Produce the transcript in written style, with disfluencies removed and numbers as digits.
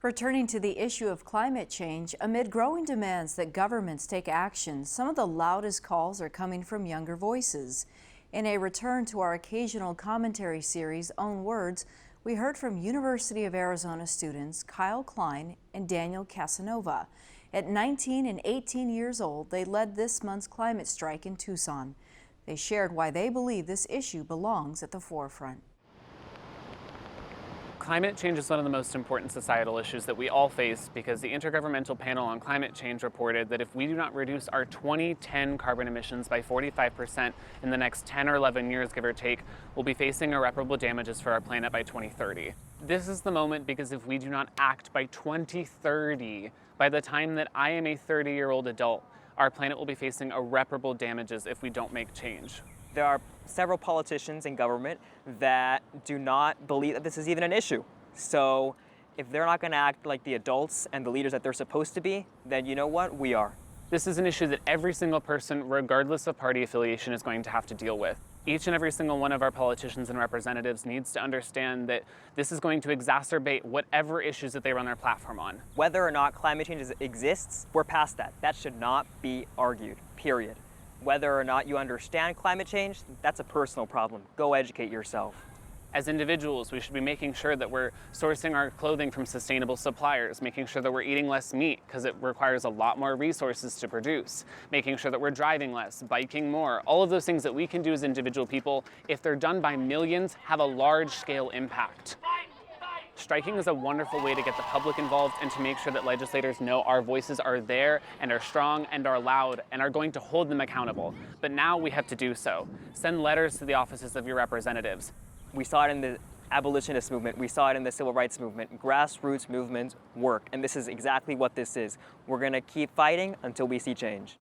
Returning to the issue of climate change, amid growing demands that governments take action, some of the loudest calls are coming from younger voices. In a return to our occasional commentary series, Own Words, we heard from University of Arizona students Kline and Daniel Casanova. At 19 and 18 years old, they led this month's climate strike in Tucson. They shared why they believe this issue belongs at the forefront. Climate change is one of the most important societal issues that we all face because the Intergovernmental Panel on Climate Change reported that if we do not reduce our 2010 carbon emissions by 45% in the next 10 or 11 years, give or take, we'll be facing irreparable damages for our planet by 2030. This is the moment because if we do not act by 2030, by the time that I am a 30-year-old adult, our planet will be facing irreparable damages if we don't make change. There are several politicians in government that do not believe that this is even an issue. So if they're not going to act like the adults and the leaders that they're supposed to be, then you know what? We are. This is an issue that every single person, regardless of party affiliation, is going to have to deal with. Each and every single one of our politicians and representatives needs to understand that this is going to exacerbate whatever issues that they run their platform on. Whether or not climate change exists, we're past that. That should not be argued, period. Whether or not you understand climate change, that's a personal problem. Go educate yourself. As individuals, we should be making sure that we're sourcing our clothing from sustainable suppliers, making sure that we're eating less meat because it requires a lot more resources to produce, making sure that we're driving less, biking more. All of those things that we can do as individual people, if they're done by millions, have a large-scale impact. Striking is a wonderful way to get the public involved and to make sure that legislators know our voices are there and are strong and are loud and are going to hold them accountable. But now we have to do so. Send letters to the offices of your representatives. We saw it in the abolitionist movement. We saw it in the civil rights movement. Grassroots movements work, and this is exactly what this is. We're going to keep fighting until we see change.